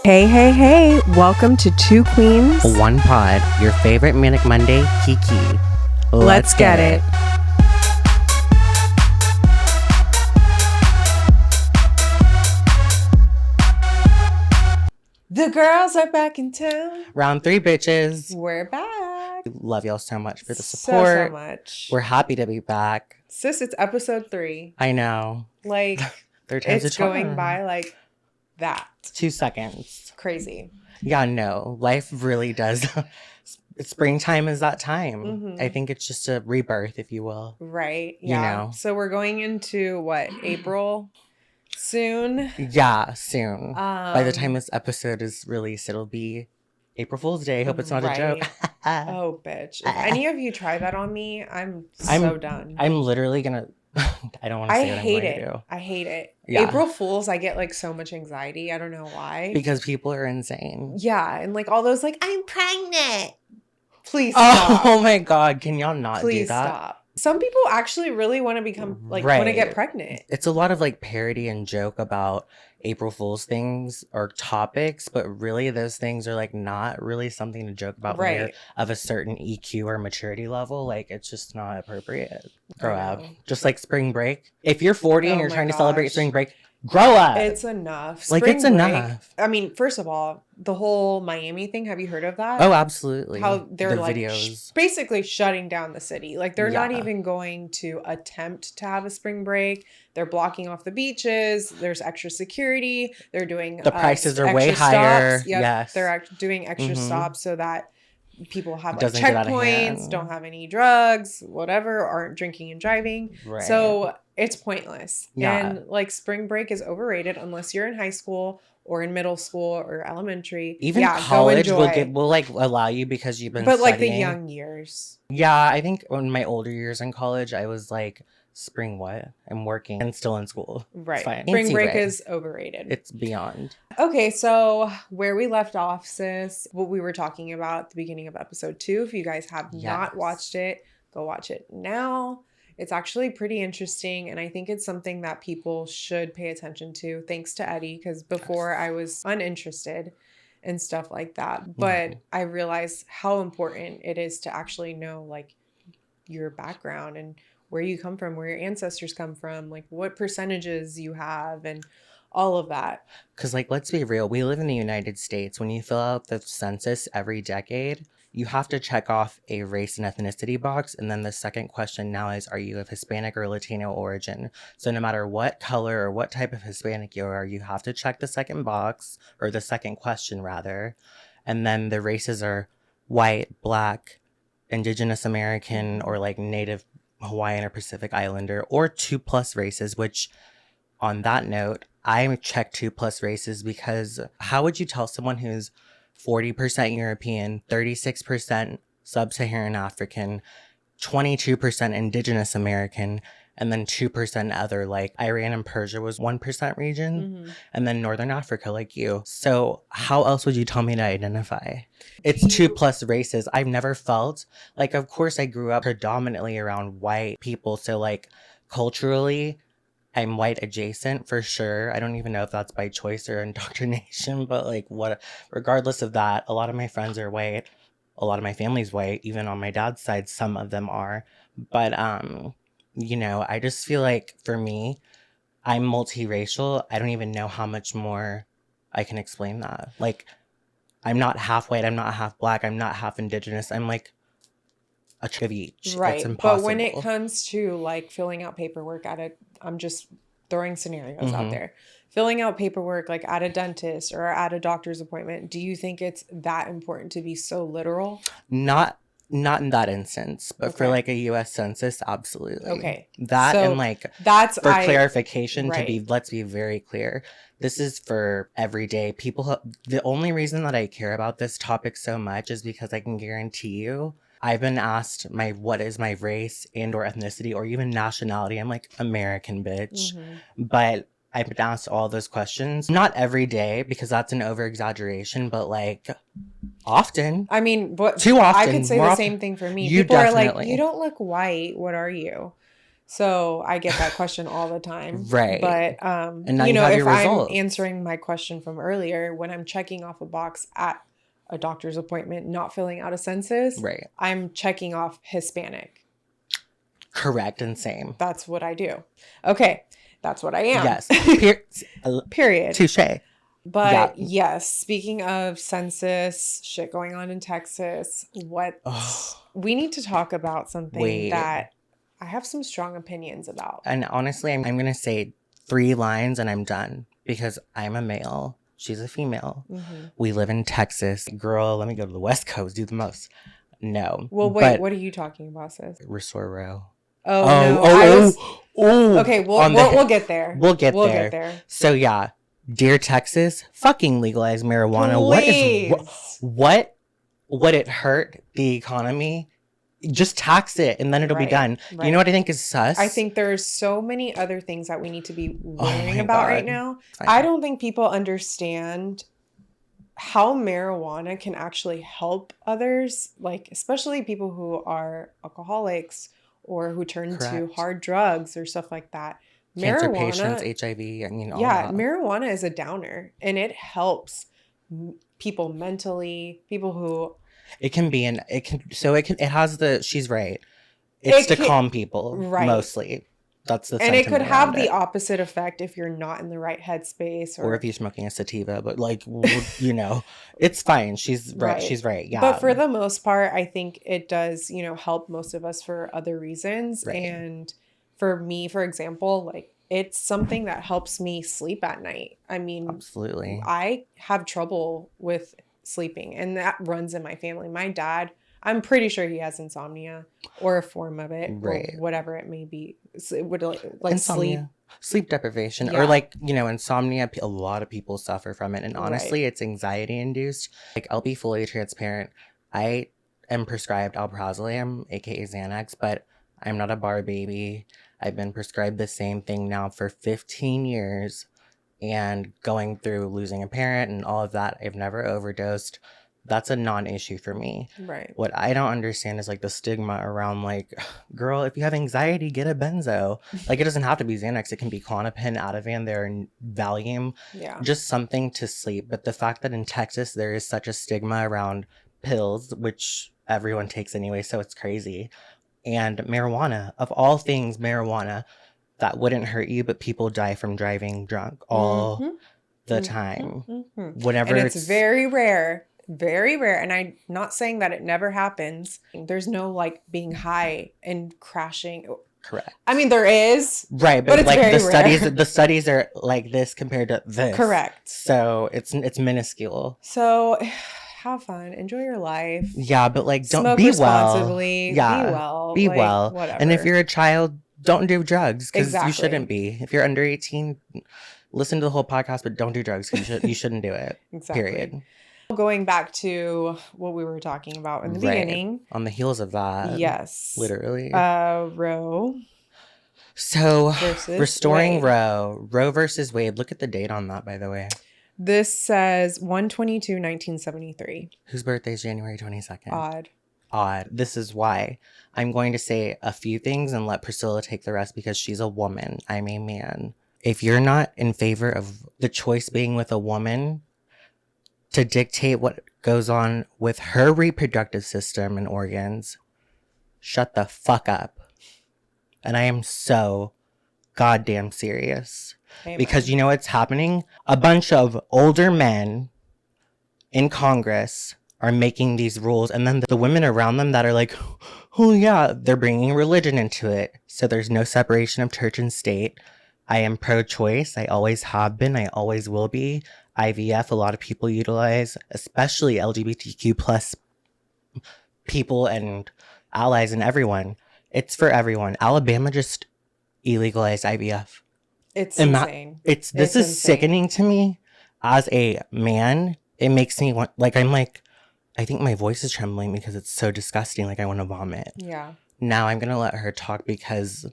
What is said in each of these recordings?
Hey, hey, hey. Welcome to Two Queens. One pod, your favorite Manic Monday, Kiki. Let's get it. The girls are back in town. Round 3, bitches. We're back. We love y'all so much for the support. So much. We're happy to be back. Sis, it's episode 3. I know. Like, Third time's it's a charm. going by like that. 2 seconds. Crazy. Yeah, no. Life really does. Springtime is that time. Mm-hmm. I think it's just a rebirth, if you will. Right. Yeah. You know. So we're going into what? April? Soon? Yeah, soon. By the time this episode is released, it'll be April Fool's Day. Hope it's not a joke. Oh, bitch. If any of you try that on me, I'm so done. I'm literally gonna... I don't want to say what I'm going to do. I hate it. Yeah. April Fools, I get like so much anxiety. I don't know why. Because people are insane. Yeah. And like all those like, I'm pregnant. Please stop. Oh my God. Can y'all not Please do that? Stop. Some people actually really want to become like want to get pregnant. It's a lot of like parody and joke about April Fool's things or topics, but really those things are like not really something to joke about when you're of a certain EQ or maturity level. Like it's just not appropriate. Grow up. Just like spring break. If you're 40 and you're trying to celebrate spring break, grow up. It's enough. Like it's enough. I mean, first of all, the whole Miami thing, have you heard of that? Oh, absolutely. How they're the like videos. Basically shutting down the city. Like they're not even going to attempt to have a spring break. They're blocking off the beaches. There's extra security. They're doing the prices are way higher. Yep. Yes. They're doing extra stops so that people have like Doesn't get out of checkpoints, hand. don't have any drugs, whatever, aren't drinking and driving. Right. So it's pointless. Yeah. And like spring break is overrated unless you're in high school or in middle school or elementary. Even college will like allow you because you've been studying. Like the young years. Yeah, I think in my older years in college, I was like, spring what? I'm working and still in school. Right. Spring break is overrated. It's beyond. Okay, so where we left off, sis, what we were talking about at the beginning of episode 2. If you guys have not watched it, go watch it now. It's actually pretty interesting, and I think it's something that people should pay attention to, thanks to Eddie, because before I was uninterested and stuff like that. But I realized how important it is to actually know, like, your background and where you come from, where your ancestors come from, like, what percentages you have, and all of that. Because, like, let's be real. We live in the United States. When you fill out the census every decade, you have to check off a race and ethnicity box. And then the second question now is, are you of Hispanic or Latino origin? So no matter what color or what type of Hispanic you are, you have to check the second box, or the second question rather. And then the races are white, black, Indigenous American, or like Native Hawaiian or Pacific Islander, or 2+ races, which on that note, I checked 2+ races because how would you tell someone who's 40% European, 36% Sub-Saharan African, 22% Indigenous American, and then 2% other, like Iran and Persia was 1% region, and then Northern Africa, like you. So how else would you tell me to identify? It's 2+ races. I've never felt like, of course, I grew up predominantly around white people. So like culturally, I'm white adjacent for sure. I don't even know if that's by choice or indoctrination, but like regardless of that, a lot of my friends are white. A lot of my family's white, even on my dad's side, some of them are. But, you know, I just feel like for me, I'm multiracial. I don't even know how much more I can explain that. Like, I'm not half white. I'm not half black. I'm not half Indigenous. I'm like a trick of each. Right. It's impossible. But when it comes to like filling out paperwork I'm just throwing scenarios out there. Filling out paperwork like at a dentist or at a doctor's appointment, do you think it's that important to be so literal? Not in that instance, but for like a U.S. Census, absolutely. Okay. That so and like for clarification to be, let's be very clear. This is for everyday people. The only reason that I care about this topic so much is because I can guarantee you, I've been asked what is my race and or ethnicity or even nationality. I'm like, American, bitch. But I've been asked all those questions. Not every day, because that's an over-exaggeration, but like often. I mean, too often. I could say the same thing for me. People are like, you don't look white. What are you? So I get that question all the time. Right. But, And now you know, have if your I'm results. answering my question from earlier, when I'm checking off a box at a doctor's appointment, not filling out a census, Right. I'm checking off Hispanic. Correct and same. That's what I do. Okay. That's what I am. Yes. Period. Touche. But yes, speaking of census, shit going on in Texas, we need to talk about something that I have some strong opinions about. And honestly, I'm going to say 3 lines and I'm done because I'm a male. She's a female. Mm-hmm. We live in Texas. Girl, let me go to the West Coast, do the most. No. Well, wait, what are you talking about, sis? Restore row. Okay, we'll get there. We'll get there. So yeah, dear Texas, fucking legalize marijuana. Please. What would it hurt the economy? Just tax it and then it'll be done. Right. You know what I think is sus? I think there's so many other things that we need to be worrying about right now. I don't think people understand how marijuana can actually help others, like especially people who are alcoholics or who turn to hard drugs or stuff like that. Cancer patients, HIV, I mean, all yeah, that. marijuana is a downer and it helps people mentally, people who... It has the, she's right. It's to calm people, mostly. That's the and it could have the opposite effect if you're not in the right headspace or if you're smoking a sativa, but like, you know, it's fine. She's right. She's right. Yeah. But for the most part, I think it does, you know, help most of us for other reasons. Right. And for me, for example, like it's something that helps me sleep at night. I mean, absolutely. I have trouble with sleeping and that runs in my family. My dad, I'm pretty sure he has insomnia or a form of it, or whatever it may be. It would like insomnia. Sleep deprivation, or like, you know, insomnia. A lot of people suffer from it, and honestly, it's anxiety induced. Like, I'll be fully transparent. I am prescribed alprazolam, aka Xanax, but I'm not a bar baby. I've been prescribed the same thing now for 15 years, and going through losing a parent and all of that, I've never overdosed. That's a non-issue for me. Right. What I don't understand is like the stigma around like, girl, if you have anxiety, get a benzo. Like it doesn't have to be Xanax. It can be Klonopin, Ativan, and Valium. Yeah. Just something to sleep. But the fact that in Texas there is such a stigma around pills, which everyone takes anyway, so it's crazy. And marijuana, of all things, marijuana, that wouldn't hurt you, but people die from driving drunk all the time. Whenever and it's very rare. Very rare. And I'm not saying that it never happens. There's no like being high and crashing. Correct. I mean, there is. Right. But it's like very the studies are like this compared to this. Correct. So it's minuscule. So have fun. Enjoy your life. Yeah. But like, don't smoke be responsibly. well. Yeah. Be well. Be like, well. Whatever. And if you're a child, don't do drugs because exactly. you shouldn't be. If you're under 18, listen to the whole podcast, but don't do drugs because you shouldn't do it. Exactly. Period. Going back to what we were talking about in the beginning. On the heels of that. Yes. Literally. Roe. So, restoring Roe. Roe versus Wade. Look at the date on that, by the way. This says 1/22/1973. Whose birthday is January 22nd? Odd. This is why. I'm going to say a few things and let Priscilla take the rest because she's a woman. I'm a man. If you're not in favor of the choice being with a woman to dictate what goes on with her reproductive system and organs, shut the fuck up. And I am so goddamn serious. Amen. Because you know what's happening? A bunch of older men in Congress are making these rules, and then the women around them that are like, oh yeah, they're bringing religion into it. So there's no separation of church and state. I am pro-choice. I always have been. I always will be. IVF, a lot of people utilize, especially LGBTQ plus people and allies and everyone. It's for everyone. Alabama just illegalized IVF. It's insane. This is insane. Sickening to me as a man. It makes me want, like, I think my voice is trembling because it's so disgusting. Like I want to vomit. Yeah. Now I'm going to let her talk because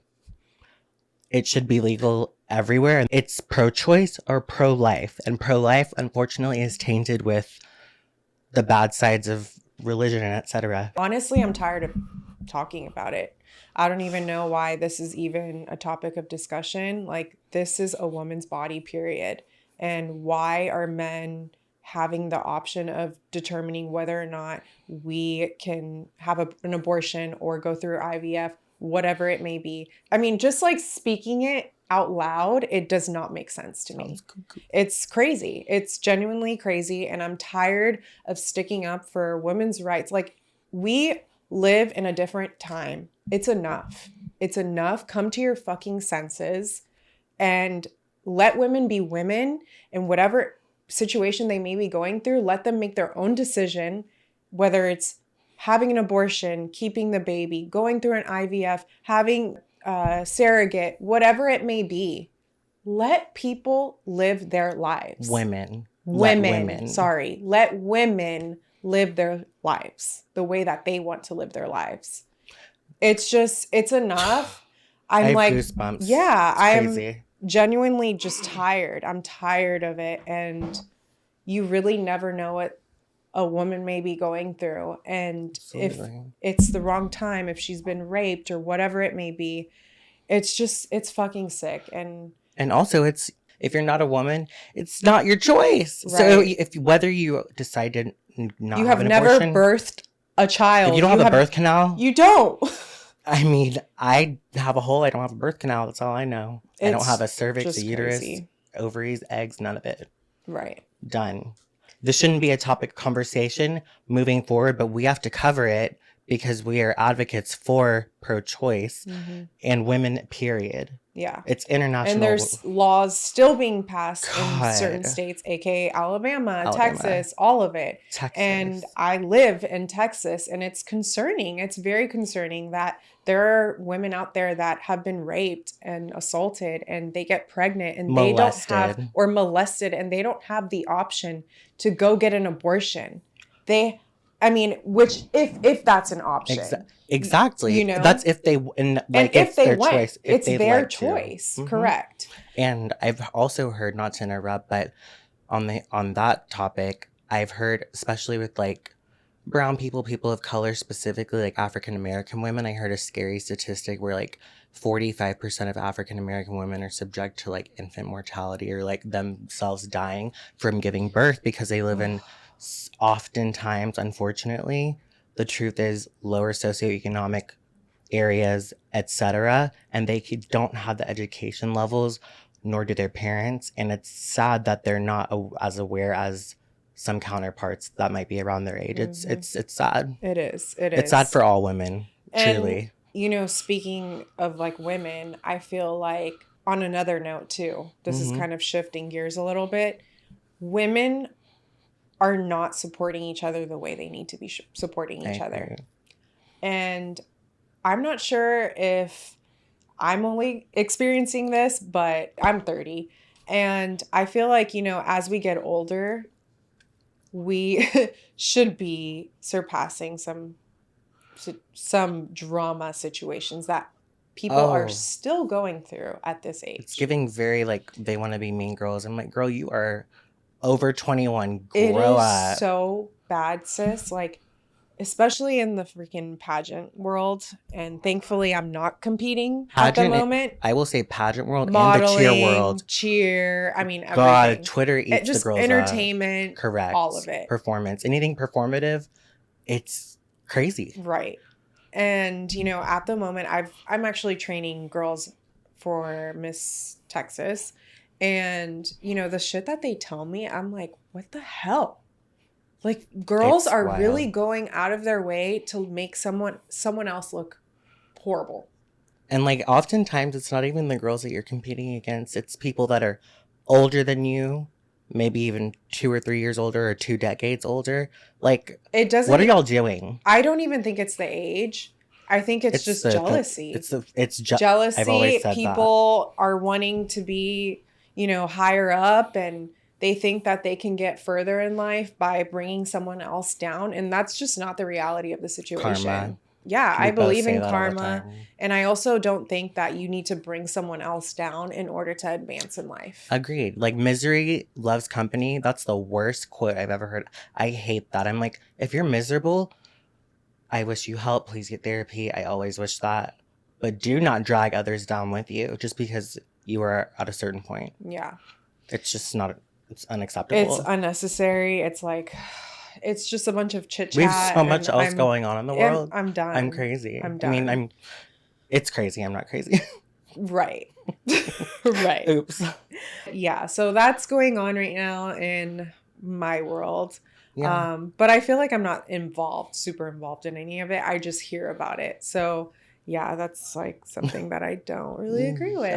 it should be legal everywhere. It's pro-choice or pro-life. And pro-life, unfortunately, is tainted with the bad sides of religion and etc. Honestly, I'm tired of talking about it. I don't even know why this is even a topic of discussion. Like, this is a woman's body, period. And why are men having the option of determining whether or not we can have an abortion or go through IVF, whatever it may be? I mean, just like speaking it out loud, it does not make sense to me. It's crazy. It's genuinely crazy. And I'm tired of sticking up for women's rights. Like, we live in a different time. It's enough. It's enough. Come to your fucking senses and let women be women, and whatever situation they may be going through, let them make their own decision, whether it's having an abortion, keeping the baby, going through an IVF, having surrogate, whatever it may be. Let people live their lives. Women. Sorry. Let women live their lives the way that they want to live their lives. It's enough. I'm like, goosebumps. Yeah, I'm crazy. Genuinely just tired. I'm tired of it. And you really never know what a woman may be going through. And Absolutely. if it's the wrong time, if she's been raped or whatever it may be, it's fucking sick. And also, if you're not a woman, it's not your choice. Right. So whether you decide to not you have an never abortion, birthed a child. If you don't have a birth canal, you don't. I mean, I have a hole. I don't have a birth canal. That's all I know. I don't have a cervix, a uterus, ovaries, eggs, none of it. Right. Done. This shouldn't be a topic conversation moving forward, but we have to cover it because we are advocates for pro-choice and women, period. Yeah. It's international. And there's laws still being passed in certain states, aka Alabama, Texas, all of it. Texas. And I live in Texas, and it's concerning. It's very concerning that there are women out there that have been raped and assaulted, and they get pregnant and they don't have, or molested, and they don't have the option to go get an abortion. Which if that's an option. Exactly. You know, that's if they if they their went, choice. It's their choice. Correct. And I've also heard, not to interrupt, but on that topic, I've heard, especially with like brown people of color, specifically like African American women, I heard a scary statistic where like 45% of African American women are subject to like infant mortality or like themselves dying from giving birth because they live in, oftentimes, unfortunately, the truth is, lower socioeconomic areas, etc., and they don't have the education levels, nor do their parents, and it's sad that they're not as aware as some counterparts that might be around their age. It's sad. It is. It's sad for all women, truly. And, speaking of like women, I feel like on another note too, this is kind of shifting gears a little bit. Women are not supporting each other the way they need to be supporting each other. And I'm not sure if I'm only experiencing this, but I'm 30. And I feel like, as we get older, we should be surpassing some drama situations that people are still going through at this age. It's giving very like they want to be mean girls. I'm like, girl, you are over 21. Grow up. It is so bad, sis. Like, especially in the freaking pageant world. And thankfully, I'm not competing at the moment. I will say pageant world, modeling, and the cheer world. Cheer. I mean, everything. God, Twitter eats just the girls entertainment. Up. Correct. All of it. Performance. Anything performative, it's crazy. Right. And, at the moment, I'm actually training girls for Miss Texas. And, the shit that they tell me, I'm like, what the hell? Like, girls are wild. Really going out of their way to make someone else look horrible. And, like, oftentimes it's not even the girls that you're competing against. It's people that are older than you, maybe even 2 or 3 years older or 2 decades older. Like, what are y'all doing? I don't even think it's the age. I think it's just jealousy. It's jealousy. I've always said people are wanting to be, higher up, and they think that they can get further in life by bringing someone else down. And that's just not the reality of the situation. Karma. Yeah, I believe in karma. And I also don't think that you need to bring someone else down in order to advance in life. Agreed. Like, misery loves company. That's the worst quote I've ever heard. I hate that. I'm like, if you're miserable, I wish you help. Please get therapy. I always wish that. But do not drag others down with you just because you are at a certain point. Yeah. It's just not, it's unacceptable. It's unnecessary. It's like, it's just a bunch of chit chat. We have so much else going on in the world. I'm done. I'm crazy. I'm done. I mean, it's crazy. I'm not crazy. Right. Right. Oops. Yeah. So that's going on right now in my world. Yeah. But I feel like I'm not super involved in any of it. I just hear about it. So yeah, that's like something that I don't really agree with.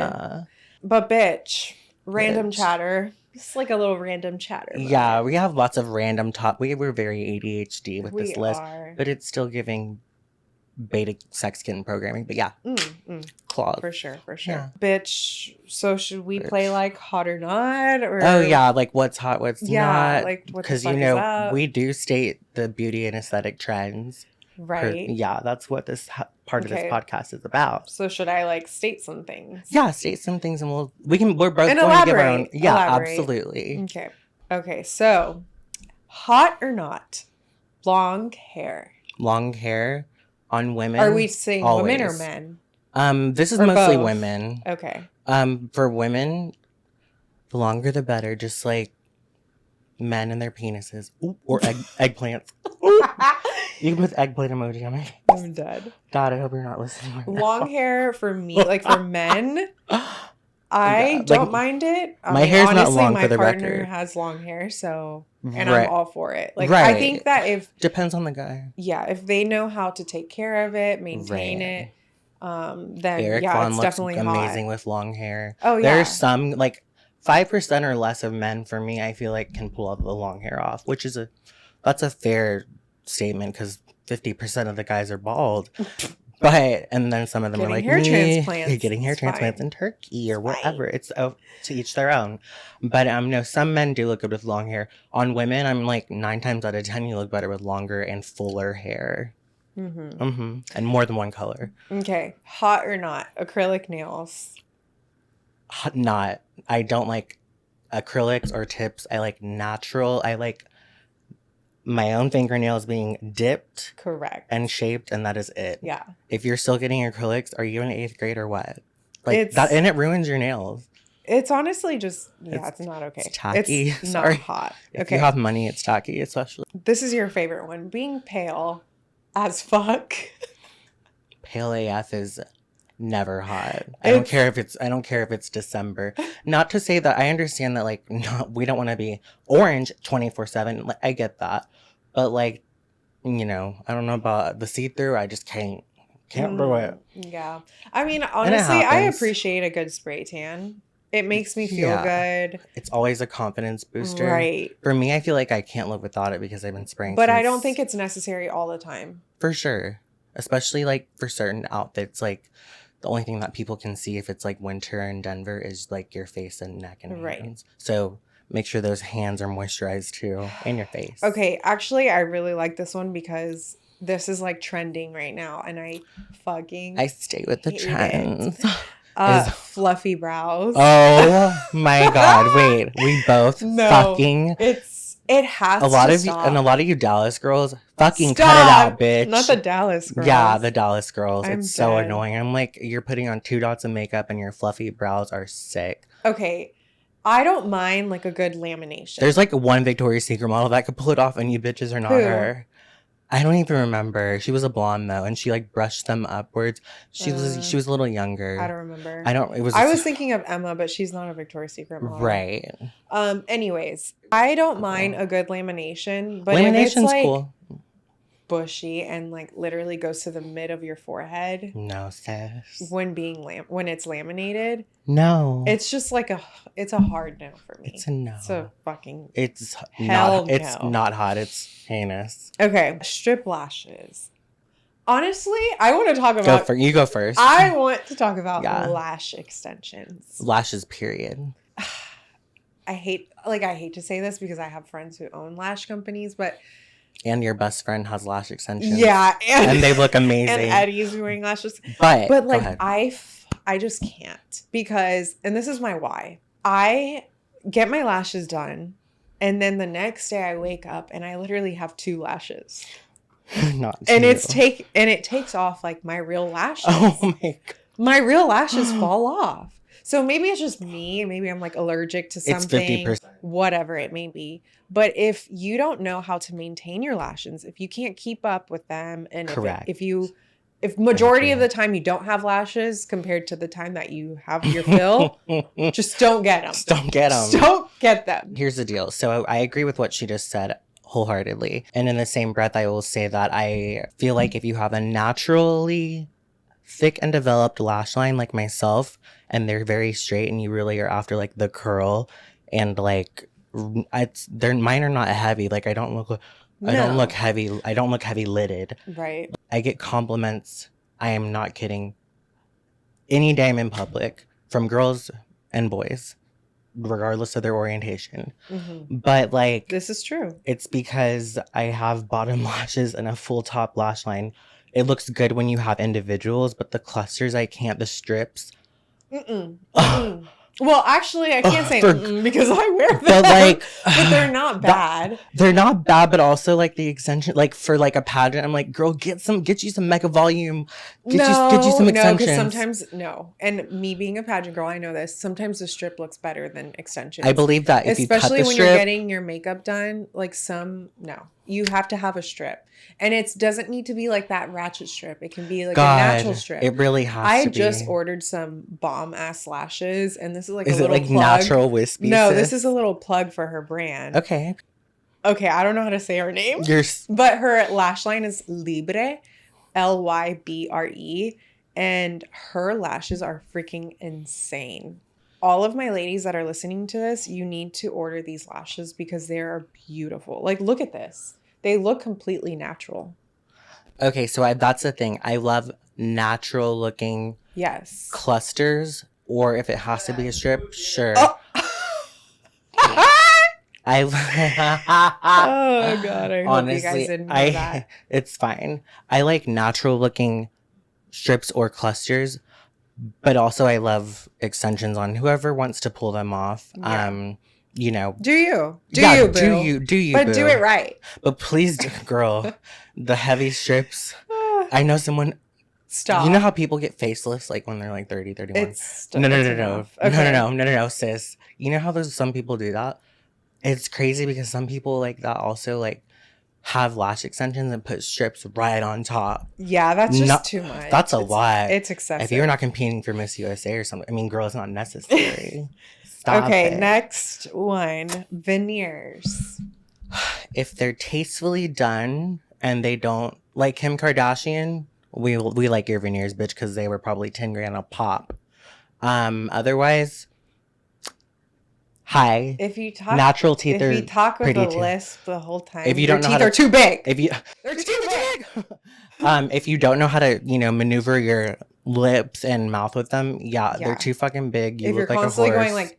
But bitch, random chatter. Just like a little random chatter. Yeah, we have lots of random we were very ADHD with this list. Are. But it's still giving beta sex kitten programming. But yeah. Claws. For sure. Yeah. Bitch, so should we play like hot or not? Or oh yeah, like what's hot, what's not. Like what the because fuck is up? we do state the beauty and aesthetic trends. Right. Yeah, that's what this part of this podcast is about. So should I like state some things? Yeah, state some things, and we're both and going elaborate. to give our own. Yeah, elaborate. Absolutely. Okay. So, hot or not? Long hair. Long hair on women. Are we saying always. women or men? This is or mostly both? women. Okay. For women, the longer the better. Just like men and their penises. Ooh, or eggplants. You can put the eggplant emoji on my face. I'm dead. God, I hope you're not listening right Long now. hair for me, like for men, I don't mind it. My hair's honestly, not long for the record. My partner has long hair, so and right. I'm all for it. Like right. I think that if depends on the guy. Yeah, if they know how to take care of it, maintain it, then Eric yeah, Vaughn it's looks definitely amazing hot. with long hair. Oh yeah. There's some like 5% or less of men for me, I feel like can pull out the long hair off, which is that's a fair statement because 50% of the guys are bald. But and then some of them are like hair transplants. Getting hair transplants in Turkey or whatever. It's to each their own. But no, some men do look good with long hair. On women, I'm like 9 times out of 10, you look better with longer and fuller hair. And more than one color. Okay, hot or not? Acrylic nails. Not. I don't like acrylics or tips. I like natural. I like my own fingernails being dipped. Correct. And shaped, and that is it. Yeah. If you're still getting acrylics, are you in 8th grade or what? Like that, and it ruins your nails. It's honestly just, it's not okay. It's tacky. It's not hot. If you have money, it's tacky, especially. This is your favorite one. Being pale as fuck. Pale AF is never hot. I don't care if it's December. Not to say that I understand that like we don't want to be orange 24/7. Like I get that. But like, I don't know about the see-through. I just can't do it. Yeah. I mean, honestly, I appreciate a good spray tan. It makes me feel good. It's always a confidence booster. Right. For me, I feel like I can't live without it because I've been spraying. But I don't think it's necessary all the time. For sure. Especially like for certain outfits, like the only thing that people can see if it's like winter in Denver is like your face and neck and hands. So make sure those hands are moisturized too, and your face. Okay, actually, I really like this one because this is like trending right now, and I stay with the trends. Fluffy brows. Oh my God! Wait, we both fucking. It has a lot of stop. You, and a lot of you Dallas girls fucking cut it out, bitch. Not the Dallas girls. Yeah, the Dallas girls. I'm it's so dead. annoying. I'm like, you're putting on 2 dots of makeup and your fluffy brows are sick. Okay, I don't mind like a good lamination. There's like one Victoria's Secret model that could pull it off, and you bitches are not her. I don't even remember. She was a blonde though, and she like brushed them upwards. She was a little younger. I don't remember. I was thinking of Emma, but she's not a Victoria's Secret model. Right. Anyways, I don't mind a good lamination, but lamination's if it's like cool. bushy and like literally goes to the mid of your forehead. No, sis. When it's laminated. No. It's just like it's a hard no for me. It's a no. It's a fucking It's hell not no. It's not hot. It's heinous. Okay. Strip lashes. Honestly, I want to talk about you go first. I want to talk about lash extensions. Lashes, period. I hate to say this because I have friends who own lash companies, but and your best friend has lash extensions. Yeah, and they look amazing. And Eddie's wearing lashes. But like I just can't because, and this is my why. I get my lashes done, and then the next day I wake up and I literally have 2 lashes. Not and you. it takes off like my real lashes. Oh my God. My real lashes fall off. So maybe it's just me. Maybe I'm like allergic to something. It's 50%. Whatever it may be. But if you don't know how to maintain your lashes, if you can't keep up with them, and Correct. if majority of the time you don't have lashes compared to the time that you have your fill, just don't get them. Just don't get them. Just don't get them. Here's the deal. So I agree with what she just said wholeheartedly. And in the same breath, I will say that I feel like if you have a naturally thick and developed lash line like myself, and they're very straight, and you really are after like the curl, and like mine are not heavy. Like I don't look heavy. I don't look heavy lidded. Right. I get compliments. I am not kidding. Any day I'm in public from girls and boys, regardless of their orientation. Mm-hmm. But like, this is true. It's because I have bottom lashes and a full top lash line. It looks good when you have individuals, but the clusters, I can't. The strips. Well, actually, I can't say because I wear them. But they're not bad. They're not bad, but also like the extension, like for like a pageant, I'm like, girl, get you some mega volume. Get you some extensions. No, because sometimes and me being a pageant girl, I know this. Sometimes the strip looks better than extensions. I believe that if especially you cut the when strip, you're getting your makeup done, like you have to have a strip, and it doesn't need to be like that ratchet strip. It can be like a natural strip. It really has. I just ordered some bomb ass lashes, and this is like is a little it like plug. Natural wispy? No, this is a little plug for her brand. Okay, I don't know how to say her name, but her lash line is Libre, Lybre, and her lashes are freaking insane. All of my ladies that are listening to this, you need to order these lashes because they are beautiful. Like, look at this. They look completely natural. Okay, so that's the thing. I love natural looking clusters, or if it has to be a strip, sure. Oh, oh God, I hope you guys didn't know that. It's fine. I like natural looking strips or clusters, but also I love extensions on whoever wants to pull them off. Yeah. You know, do you, boo. do you, but boo. do it right. But please, girl, the heavy strips. I know someone. Stop. You know how people get facelifts like when they're like 30, 31? No, sis. You know how some people do that? It's crazy because some people like that also like have lash extensions and put strips right on top. Yeah, that's just too much. That's a lot. It's excessive. If you're not competing for Miss USA or something, I mean, girl, it's not necessary. Stop okay, it. next one, veneers. If they're tastefully done and they don't, like Kim Kardashian, we like your veneers, bitch, because they were probably 10 grand a pop. Otherwise, hi. If you talk natural teeth, if you talk with a lisp the whole time, if you your don't know teeth how to, are too big. They're too big. If you don't know how to, maneuver your lips and mouth with them, they're too fucking big. You look like a horse. If you're constantly going like.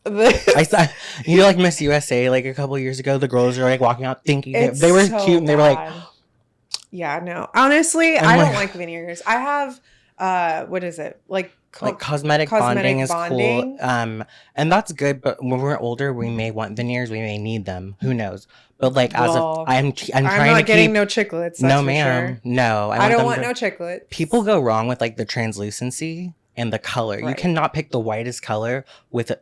I saw, like Miss USA, like a couple years ago, the girls were like walking out thinking they were so cute, and they were like, yeah, no, honestly, I don't like veneers. I have, what is it? Like cosmetic bonding is cool. And that's good, but when we're older, we may want veneers, we may need them. Who knows? But like, I'm trying not getting no chiclets. No, ma'am. Sure. No, I don't want no chiclets. People go wrong with like the translucency and the color. Right. You cannot pick the whitest color with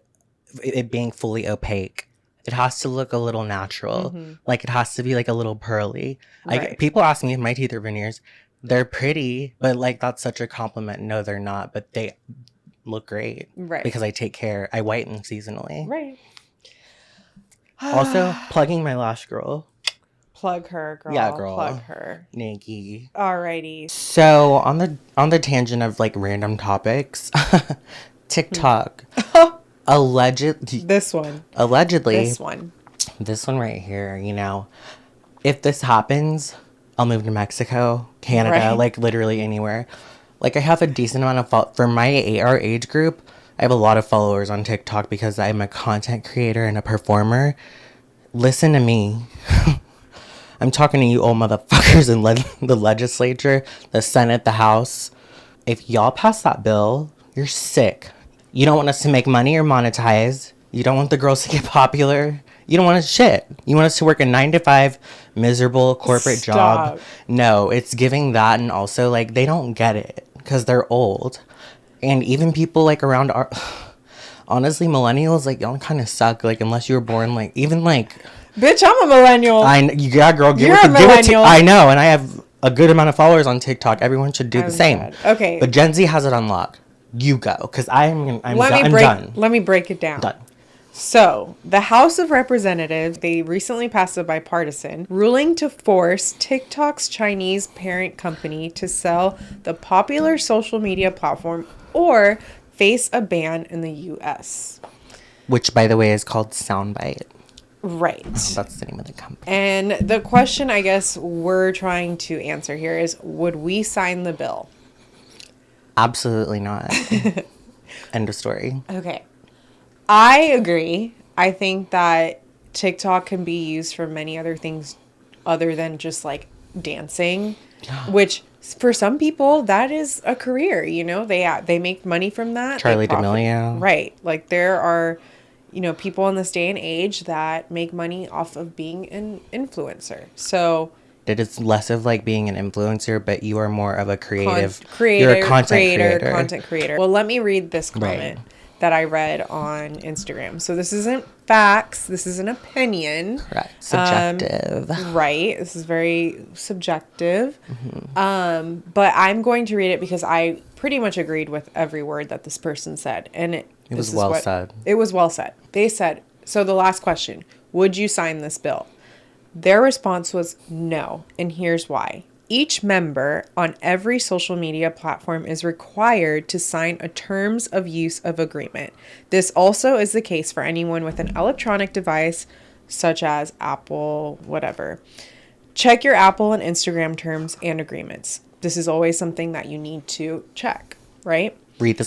it being fully opaque. It has to look a little natural. Mm-hmm. Like it has to be like a little pearly. Right. People ask me if my teeth are veneers. They're pretty, but like that's such a compliment. No, they're not, but they look great. Right. Because I take care. I whiten seasonally. Right. Also, plugging my lash girl. Plug her, girl. Yeah, girl. Plug her. Nikki. Alrighty. So on the tangent of like random topics, TikTok. Allegedly. This one right here, if this happens, I'll move to Mexico, Canada, like literally anywhere. Like I have a decent amount of for our age group. I have a lot of followers on TikTok because I'm a content creator and a performer. Listen to me. I'm talking to you old motherfuckers in the legislature, the Senate, the House. If y'all pass that bill, you're sick. You don't want us to make money or monetize. You don't want the girls to get popular. You don't want us shit. You want us to work a 9-to-5 miserable corporate job. No, it's giving that, and also like they don't get it because they're old, and even people like around our. Honestly, millennials, like, y'all kind of suck. Like, unless you were born like even like. Bitch, I'm a millennial. Yeah, girl, You're a millennial. I know, and I have a good amount of followers on TikTok. Everyone should do the same. Dead. Okay, but Gen Z has it unlocked. You go, because I'm done. Let me break it down. Done. So, the House of Representatives, they recently passed a bipartisan ruling to force TikTok's Chinese parent company to sell the popular social media platform or face a ban in the U.S. Which, by the way, is called Soundbite. Right. That's the name of the company. And the question I guess we're trying to answer here is, would we sign the bill? Absolutely not. End of story. Okay. I agree. I think that TikTok can be used for many other things other than just like dancing, which for some people that is a career, you know, they make money from that. Charli D'Amelio. Right. Like there are, you know, people in this day and age that make money off of being an influencer. So it is less of like being an influencer, but you are more of a creative creator. You're a content creator. Well, let me read this comment that I read on Instagram. So this isn't facts. This is an opinion. Correct. Subjective. Right. This is very subjective. Mm-hmm. But I'm going to read it because I pretty much agreed with every word that this person said. And it was well said. It was well said. They said, so the last question, would you sign this bill? Their response was no. And here's why. Each member on every social media platform is required to sign a terms of use of agreement. This also is the case for anyone with an electronic device such as Apple, whatever. Check your Apple and Instagram terms and agreements. This is always something that you need to check, right? Read the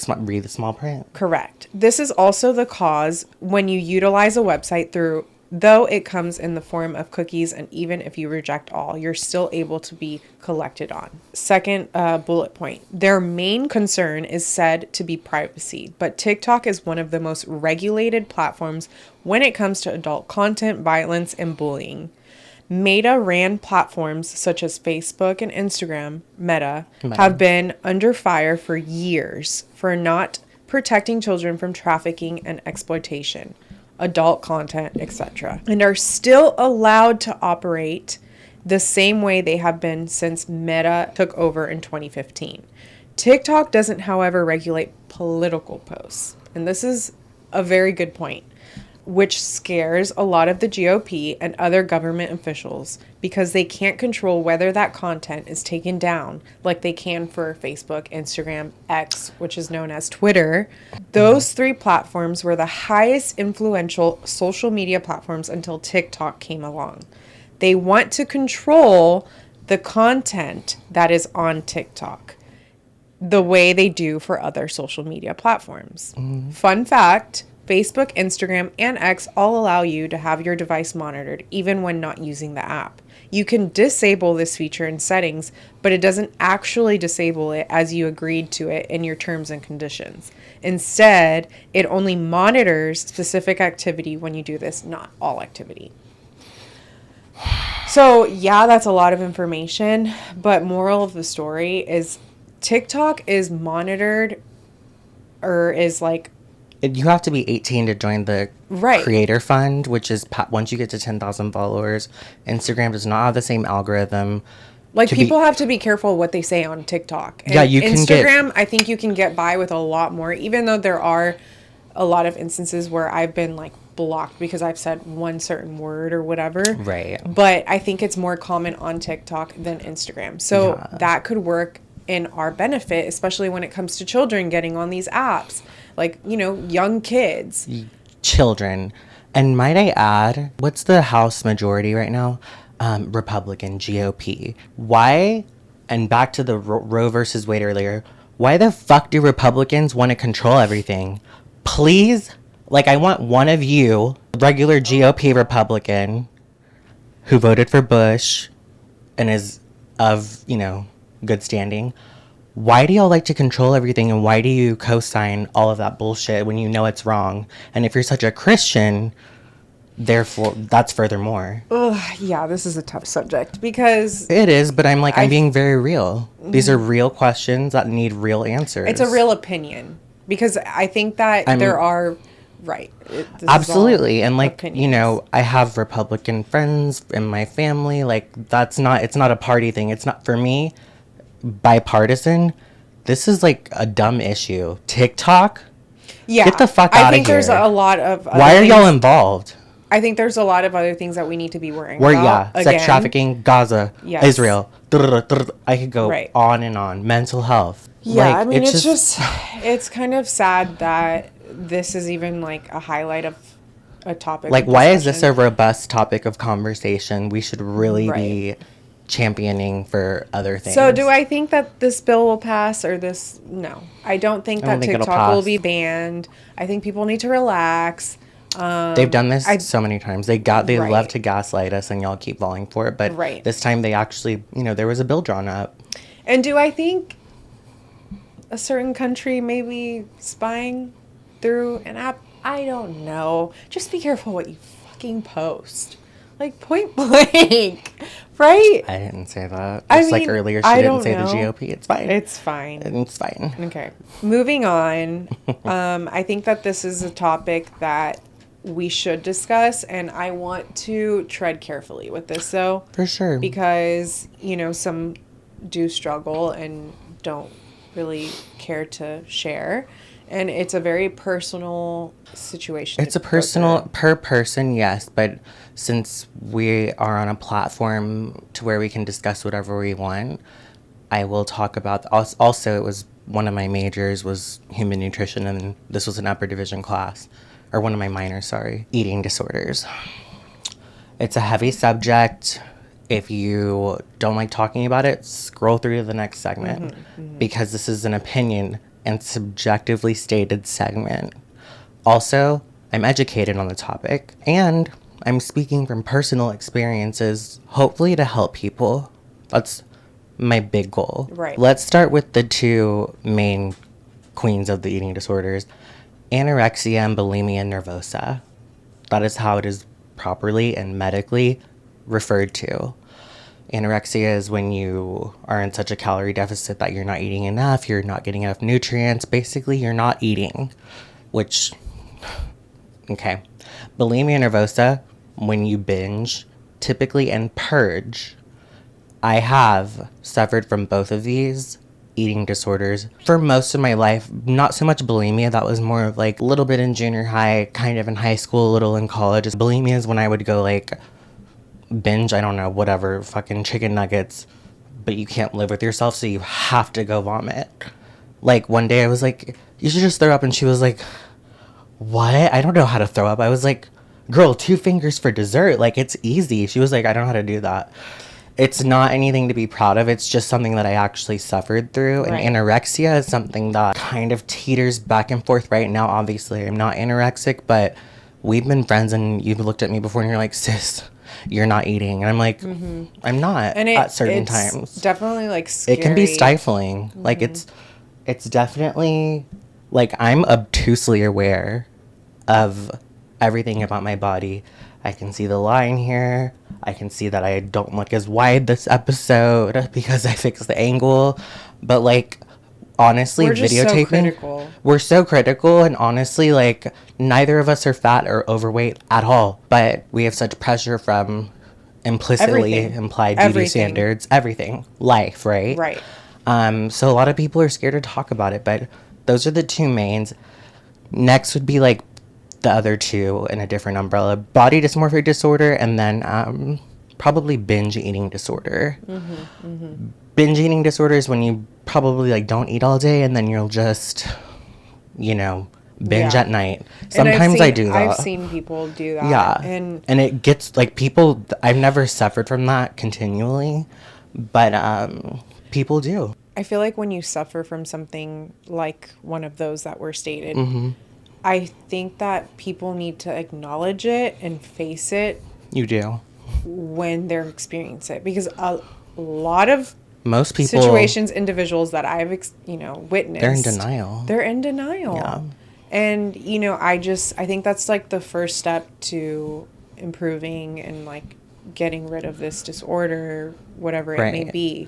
small print. Correct. This is also the cause when you utilize a website though it comes in the form of cookies, and even if you reject all, you're still able to be collected on. Second bullet point. Their main concern is said to be privacy, but TikTok is one of the most regulated platforms when it comes to adult content, violence, and bullying. Meta-ran platforms such as Facebook and Instagram, Meta, have been under fire for years for not protecting children from trafficking and exploitation, adult content, etc., and are still allowed to operate the same way they have been since Meta took over in 2015. TikTok doesn't, however, regulate political posts, and this is a very good point, which scares a lot of the GOP and other government officials because they can't control whether that content is taken down like they can for Facebook, Instagram, X, which is known as Twitter. Those three platforms were the highest influential social media platforms until TikTok came along. They want to control the content that is on TikTok the way they do for other social media platforms. Fun fact, Facebook, Instagram, and X all allow you to have your device monitored even when not using the app. You can disable this feature in settings, but it doesn't actually disable it as you agreed to it in your terms and conditions. Instead, it only monitors specific activity when you do this, not all activity. So, yeah, that's a lot of information, but moral of the story is TikTok is monitored or is like, you have to be 18 to join the Creator Fund, which is once you get to 10,000 followers. Instagram does not have the same algorithm. Like, people have to be careful what they say on TikTok. And yeah, you can Instagram, I think you can get by with a lot more, even though there are a lot of instances where I've been, like, blocked because I've said one certain word or whatever. Right. But I think it's more common on TikTok than Instagram. So that could work in our benefit, especially when it comes to children getting on these apps. Like, you know, young kids. Children. And might I add, what's the House majority right now? Republican, GOP. Why, and back to the Roe versus Wade earlier, why the fuck do Republicans want to control everything? Please, like, I want one of you, regular GOP Republican, who voted for Bush and is of, you know, good standing. Why do y'all like to control everything, and why do you co-sign all of that bullshit when you know it's wrong? And if you're such a Christian, Therefore, that's furthermore. Ugh, yeah, this is a tough subject because It is, but I'm being very real. These are real questions that need real answers. it's a real opinion because I think that there are absolutely, and opinions. I have Republican friends in my family. Like it's not a party thing. It's not for me. Bipartisan. This is like a dumb issue. TikTok. Yeah, get the fuck out of here. I think there's a lot of. Why are y'all involved? I think there's a lot of other things that we need to be worrying about. Yeah, sex trafficking, Gaza, yes. Israel. I could go on and on. Mental health. Yeah, I mean, it's just it's kind of sad that this is even like a highlight of a topic. Like, why is this a robust topic of conversation? We should really be championing for other things. So do I think that this bill will pass or this? No, I don't think that TikTok will be banned. I think people need to relax. They've done this so many times. They love to gaslight us, and y'all keep falling for it. But this time, they actually, there was a bill drawn up. And do I think a certain country may be spying through an app? I don't know. Just be careful what you fucking post. Like, point blank, right? I didn't say that. Just like earlier, she didn't say the GOP. It's fine. It's fine. It's fine. Okay. Moving on. I think that this is a topic that we should discuss, and I want to tread carefully with this, though. For sure. Because, some do struggle and don't really care to share. And it's a very personal situation. It's a personal, per person, yes. But since we are on a platform to where we can discuss whatever we want, I will talk about... Also, it was one of my majors was human nutrition, and this was an upper division class. Or one of my minors, sorry. Eating disorders. It's a heavy subject. If you don't like talking about it, scroll through to the next segment. Because this is an opinion and subjectively stated segment. Also, I'm educated on the topic, and I'm speaking from personal experiences, hopefully to help people. That's my big goal. Right. Let's start with the two main queens of the eating disorders, anorexia and bulimia nervosa. That is how it is properly and medically referred to. Anorexia is when you are in such a calorie deficit that you're not eating enough, you're not getting enough nutrients. Basically, you're not eating, which, okay. Bulimia nervosa, when you binge, typically, and purge. I have suffered from both of these eating disorders for most of my life. Not so much bulimia, that was more of like a little bit in junior high, kind of in high school, a little in college. Bulimia is when I would go like binge, I don't know, whatever, fucking chicken nuggets, but you can't live with yourself, so you have to go vomit. Like, one day I was like, you should just throw up, and she was like, what? I don't know how to throw up. I was like, girl, 2 fingers for dessert, like, it's easy. She was like, I don't know how to do that. It's not anything to be proud of. It's just something that I actually suffered through. And anorexia is something that kind of teeters back and forth right now. Obviously, I'm not anorexic, but we've been friends, and you've looked at me before, and you're like, sis, you're not eating. And I'm like, I'm not, and at certain times. Definitely like scary. It can be stifling. Like it's definitely like I'm obtusely aware of everything about my body. I can see the line here. I can see that I don't look as wide this episode because I fixed the angle. But like, honestly, videotaping, we're so critical, and honestly, like, neither of us are fat or overweight at all, but we have such pressure from implicitly implied beauty standards, everything, life, right? So a lot of people are scared to talk about it, but those are the two mains. Next would be like the other two in a different umbrella: body dysmorphic disorder, and then probably binge eating disorder. Binge eating disorder is when you probably like don't eat all day, and then you'll just, binge at night. Sometimes I do that. I've seen people do that. Yeah. And it gets like people, I've never suffered from that continually, but people do. I feel like when you suffer from something like one of those that were stated, I think that people need to acknowledge it and face it. You do. When they're experiencing it, because a lot of most people, situations, individuals that I've witnessed, they're in denial. Yeah. And I think that's like the first step to improving and like getting rid of this disorder, whatever it may Right. be.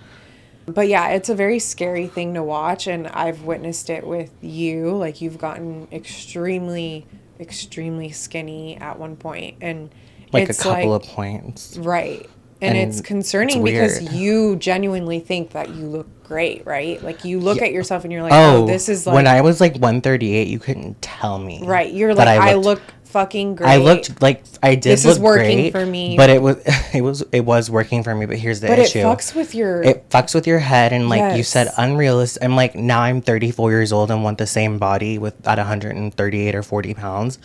But yeah, it's a very scary thing to watch, and I've witnessed it with you. Like, you've gotten extremely, extremely skinny at one point, and Like a it's couple like, of points. right. And it's And concerning it's because weird. you genuinely think that you look great, right? Like, you look Yeah. at yourself and you're like, oh, this is like, when I was like 138, you couldn't tell me. right. You're that like, I look fucking great. I looked like I did This look is working great for me. but it was working for me. But here's the But issue. it fucks with your... It fucks with your head, and like you said, Yes. unrealistic. I'm like, now I'm 34 years old and want the same body with at 138 or 40 pounds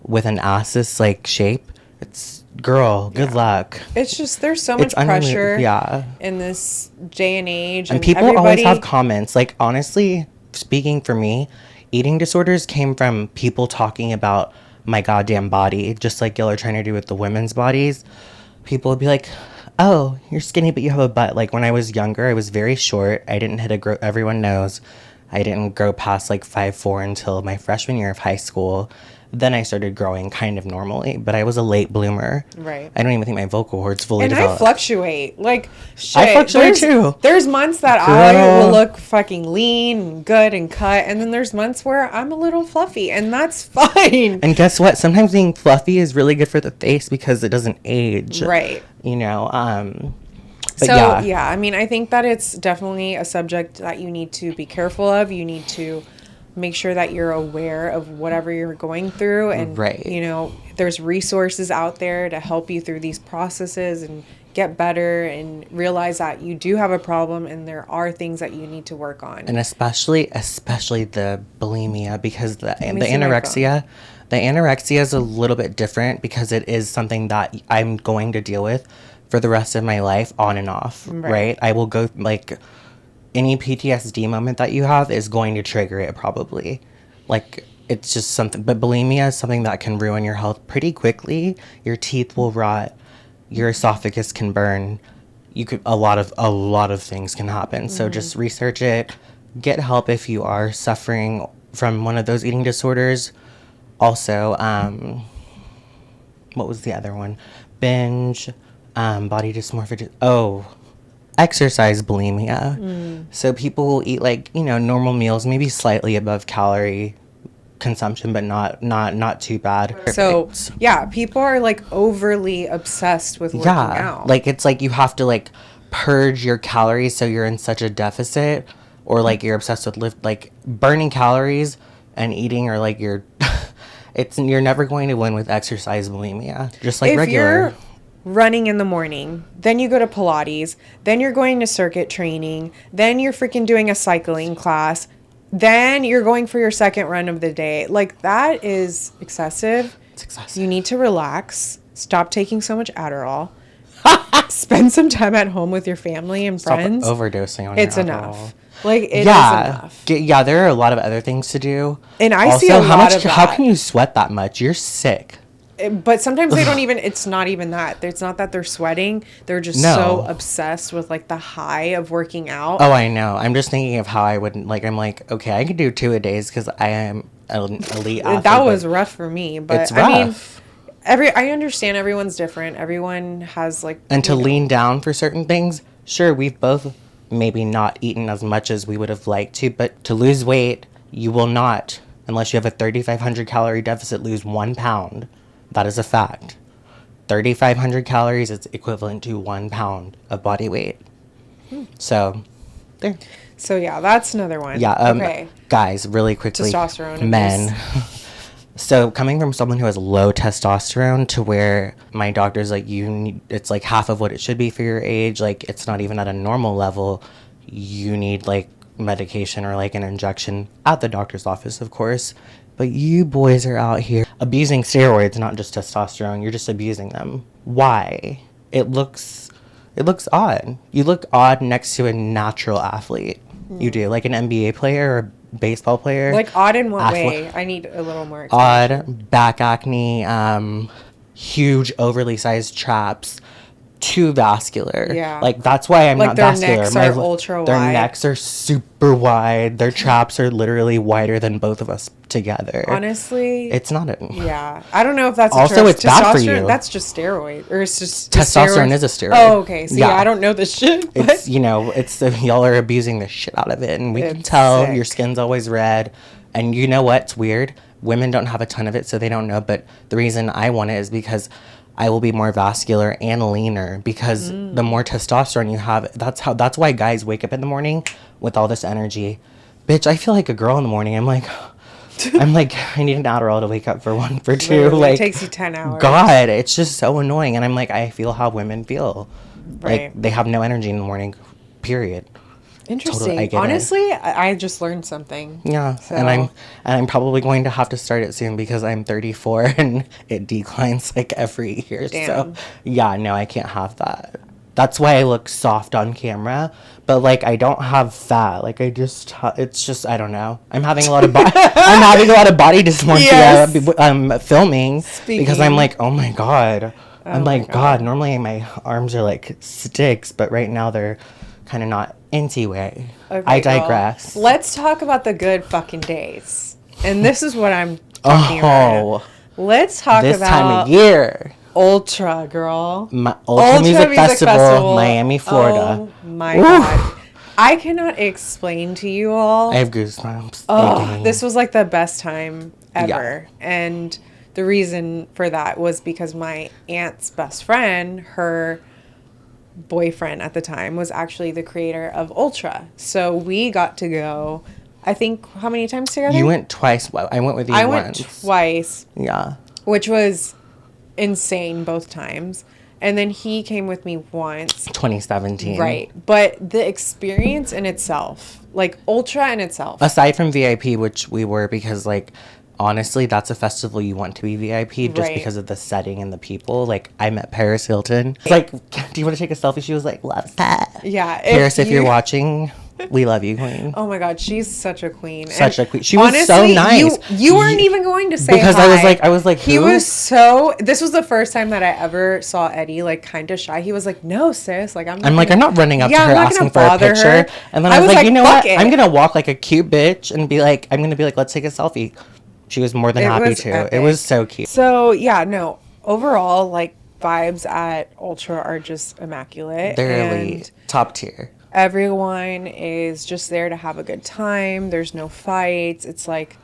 with an ass like shape. It's girl, good luck. It's just, there's so much It's unreal- pressure yeah. in this day and age. And people always have comments. Like, honestly, speaking for me, eating disorders came from people talking about my goddamn body, just like y'all are trying to do with the women's bodies. People would be like, oh, you're skinny, but you have a butt. Like, when I was younger, I was very short. I didn't hit a grow. Everyone knows I didn't grow past like 5'4" until my freshman year of high school. Then I started growing kind of normally, but I was a late bloomer. Right. I don't even think my vocal cords fully And developed. I fluctuate. Like, shit. I fluctuate too. There's months that I will look fucking lean and good and cut. And then there's months where I'm a little fluffy. And that's fine. And guess what? Sometimes being fluffy is really good for the face because it doesn't age. Right. You know, but So, yeah. yeah, I mean, I think that it's definitely a subject that you need to be careful of. You need to make sure that you're aware of whatever you're going through. And, Right. you know, there's resources out there to help you through these processes and get better and realize that you do have a problem and there are things that you need to work on. And especially the bulimia, because the me see my anorexia is a little bit different because it is something that I'm going to deal with for the rest of my life on and off, right? I will go, like, any PTSD moment that you have is going to trigger it probably. Like, it's just something. But bulimia is something that can ruin your health pretty quickly. Your teeth will rot. Your esophagus can burn. A lot of things can happen. So just research it. Get help if you are suffering from one of those eating disorders. Also, what was the other one? Binge, body dysmorphia. Exercise bulimia. So people will eat, like, you know, normal meals, maybe slightly above calorie consumption, but not too bad. So, yeah, people are like overly obsessed with working out. Like, it's like you have to like purge your calories, so you're in such a deficit, or like you're obsessed with like burning calories and eating, or like you're never going to win with exercise bulimia, just like if regular. You're running in the morning, then you go to Pilates, then you're going to circuit training, then you're freaking doing a cycling class, then you're going for your second run of the day. Like, that is excessive. It's excessive. You need to relax. Stop taking so much Adderall. Spend some time at home with your family and friends. Stop overdosing on It's your enough. alcohol. Like, it is enough. Yeah, there are a lot of other things to do. And I also, see a lot of how that. can you sweat that much? You're sick. But sometimes they don't even, it's not even that. It's not that they're sweating. They're just so obsessed with like the high of working out. Oh, I know. I'm just thinking of how I would, like, I'm like, okay, I could do 2 a days because I am an elite athlete. That was rough for me. But It's rough. I mean, I understand everyone's different. Everyone has like. And to lean down for certain things, sure, we've both maybe not eaten as much as we would have liked to, but to lose weight, you will not, unless you have a 3,500 calorie deficit, lose 1 pound. That is a fact. 3,500 calories is equivalent to 1 pound of body weight. So, there. So yeah, that's another one. Yeah. Okay. Guys, really quickly. Testosterone Men. So coming from someone who has low testosterone to where my doctor's like, it's like half of what it should be for your age. Like, it's not even at a normal level. You need like medication or like an injection at the doctor's office, of course. But you boys are out here abusing steroids, not just testosterone. You're just abusing them. Why? It looks odd. You look odd next to a natural athlete. You do, like an NBA player or a baseball player. Like, odd in what way? I need a little more explanation. Odd, back acne, huge overly sized traps, too vascular. Yeah. Like, that's why I'm like not their vascular. necks are ultra wide. Their necks are super wide. Their traps are literally wider than both of us together. Honestly, it's not a... Yeah. I don't know if that's also, it's bad for you. That's just steroid. Or it's just... Testosterone is a steroid. Oh, okay. So, yeah, I don't know this shit. But... It's, you know, it's... y'all are abusing the shit out of it. And we can tell your skin's always red. And you know what's weird? Women don't have a ton of it, so they don't know. But the reason I want it is because I will be more vascular and leaner, because the more testosterone you have, that's why guys wake up in the morning with all this energy. Bitch, I feel like a girl in the morning. I'm like, I need an Adderall to wake up for one, for two. Literally, like, it takes you 10 hours. God, it's just so annoying. And I'm like, I feel how women feel. Right. Like, they have no energy in the morning, period. Interesting. Totally, Honestly, I just learned something. Yeah, so. and I'm probably going to have to start it soon because I'm 34 and it declines like every year. Damn. So yeah, no, I can't have that. That's why I look soft on camera, but like I don't have fat. Like it's just I don't know. I'm having a lot of I'm having a lot of body dysmorphia filming. Because I'm like, oh my god. I'm like, God, normally my arms are like sticks, but right now they're kind of not anyway. Okay, I digress. Well, let's talk about the good fucking days. And this is what I'm talking about. Let's talk this about time of year. Ultra, girl. Ultra Music Festival, Miami, Florida. Oh my God. I cannot explain to you all. I have goosebumps. Oh, this was like the best time ever. Yeah. And the reason for that was because my aunt's best friend, her boyfriend at the time, was actually the creator of Ultra. So we got to go, I think, how many times together? You went twice. Well, I went with you once. I went twice. Yeah. Which was insane both times. And then he came with me once. 2017. Right. But the experience in itself, like Ultra in itself. Aside from VIP, which we were, because like, honestly, that's a festival you want to be VIP just because of the setting and the people. Like, I met Paris Hilton. It's like, do you want to take a selfie? She was like, love that. Yeah. Paris, if you're watching, we love you, queen. Oh my God, she's such a queen. Such a queen. She was so nice. You weren't even going to say because hi. I was like, who? He was so. This was the first time that I ever saw Eddie like kind of shy. He was like, "No, sis, like I'm not running up to her asking for a picture." Her. And then I was like, you know what? I'm gonna walk like a cute bitch and be like, let's take a selfie. She was more than happy to. Epic. It was so cute. So yeah, no. Overall, like vibes at Ultra are just immaculate. They're elite, top tier. Everyone is just there to have a good time. There's no fights. It's like,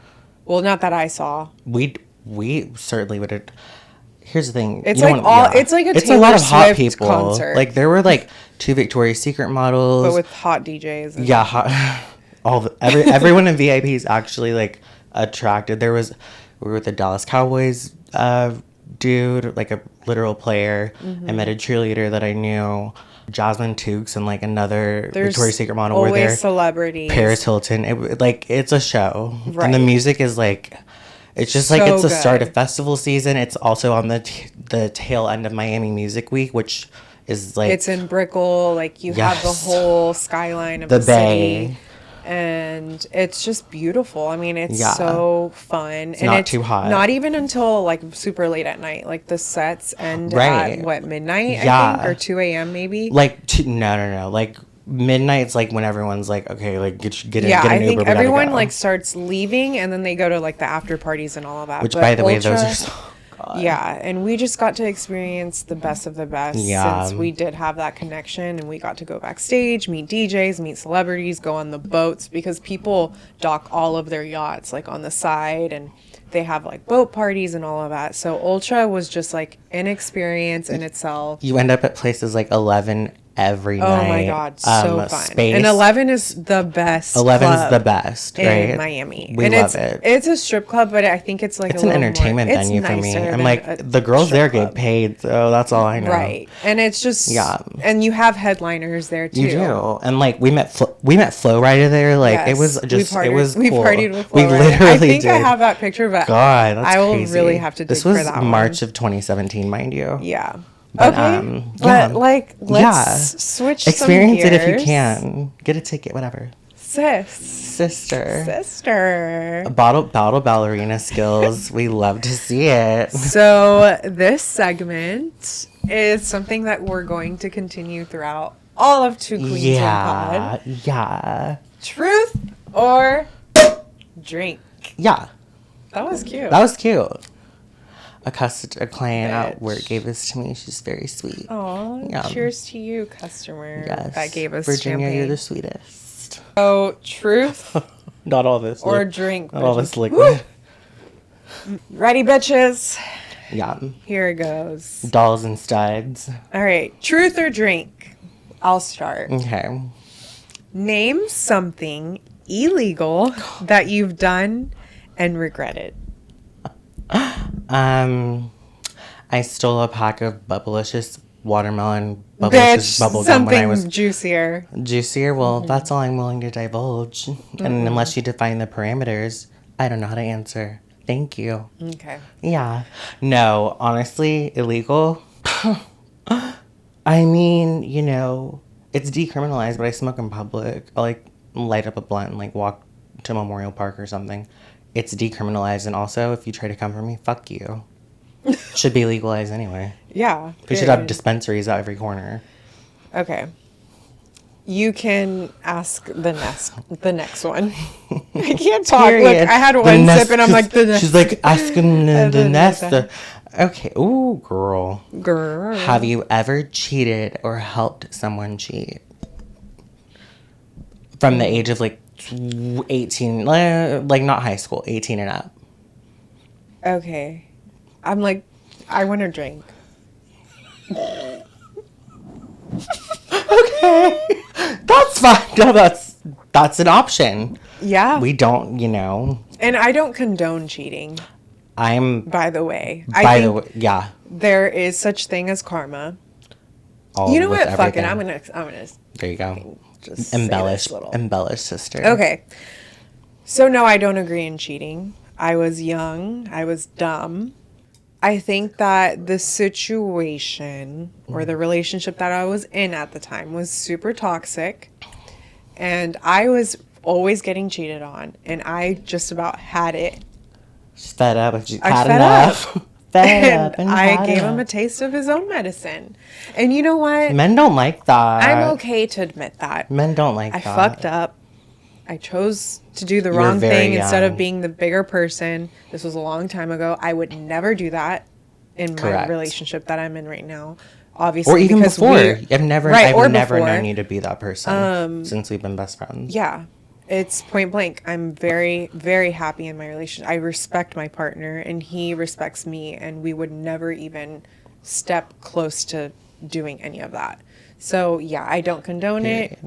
well, not that I saw. We certainly would have. Here's the thing. It's like it's like a Taylor lot of Swift hot people. concert. Like there were like 2 Victoria's Secret models, but with hot DJs. And yeah, everyone in VIP is actually like attracted. We were with the Dallas Cowboys dude, like a literal player. I met a cheerleader that I knew. Jasmine Tukes and like another Victoria's Secret model were there. Celebrities. Paris Hilton. It's a show, and the music is like, it's just so like it's the start of festival season. It's also on the tail end of Miami Music Week, which is like it's in Brickell. Like you have the whole skyline of the bay. City. And it's just beautiful. I mean, it's so fun. It's not too hot. Not even until like super late at night. Like the sets end at what, midnight? I think, or 2 a.m. maybe. Like no. Like midnight's like when everyone's like, okay, like get an Uber. Yeah, I think everyone like starts leaving, and then they go to like the after parties and all of that. Which, by the way, those are so. God. Yeah, and we just got to experience the best of the best since we did have that connection, and we got to go backstage, meet DJs, meet celebrities, go on the boats, because people dock all of their yachts like on the side, and they have like boat parties and all of that. So Ultra was just like an experience in itself. You end up at places like 11 every night. Oh my God, so fun. Space. And 11 is the best 11's the best, right? In Miami. We love it. It's a strip club, but I think it's like it's an entertainment venue for me. I'm like, the girls there get paid, so that's all I know. Right. And it's just, and you have headliners there too. You do. And like, we met Flo Rida there. Like, it was just, it was cool. We partied with Flo Rida. We literally I think did. I have that picture, but God, that's I will crazy. really have to dig for that. This was March of 2017, mind you. Yeah. But, but like, let's switch experience some it if you gears. can. Get a ticket, whatever. Sister. Sister. Battle ballerina skills. We love to see it. So this segment is something that we're going to continue throughout all of Two Queens in Pod. Yeah. Truth or drink? Yeah. That was cute. That was cute. A client at work gave this to me. She's very sweet. Oh, yeah. Cheers to you, customer. Yes. That gave us Virginia, champagne. you're the sweetest. So, truth Not all this. or drink? Not all this liquid. Ready, bitches? Yeah. Here it goes. Dolls and studs. All right. Truth or drink? I'll start. Okay. Name something illegal that you've done and regretted. I stole a pack of Bubblicious watermelon bubble gum when I was juicier. Well, that's all I'm willing to divulge. And unless you define the parameters, I don't know how to answer. Thank you. Okay. Yeah. No, honestly, illegal. I mean, it's decriminalized, but I smoke in public. I like light up a blunt and like walk to Memorial Park or something. It's decriminalized, and also if you try to come for me, fuck you. Should be legalized anyway. Yeah. We should have dispensaries at every corner. Okay. You can ask the next one. I can't talk. Period. Look, I had one sip and I'm like, the next. She's like asking the next. Okay. Ooh, girl. Have you ever cheated or helped someone cheat? From the age of like 18, like not high school, 18 and up. Okay. I'm like, I want to drink. Okay. That's fine. No, that's an option. Yeah. We don't, And I don't condone cheating. By the way. Yeah. There is such thing as karma. You know what? Fuck it. I'm gonna. There you go. Just embellish, sister. Okay. So no, I don't agree in cheating. I was young. I was dumb. I think that the situation or the relationship that I was in at the time was super toxic. And I was always getting cheated on. And I just about had it. She's fed up. She's had enough. And I gave him a taste of his own medicine. And you know what? Men don't like that. I'm okay to admit that. Men don't like that. I fucked up. I chose to do the wrong thing instead of being the bigger person. This was a long time ago. I would never do that in my relationship that I'm in right now. Obviously, or even before. I've never known you to be that person since we've been best friends. Yeah. It's point blank. I'm very, very happy in my relationship. I respect my partner and he respects me, and we would never even step close to doing any of that. So yeah, I don't condone it.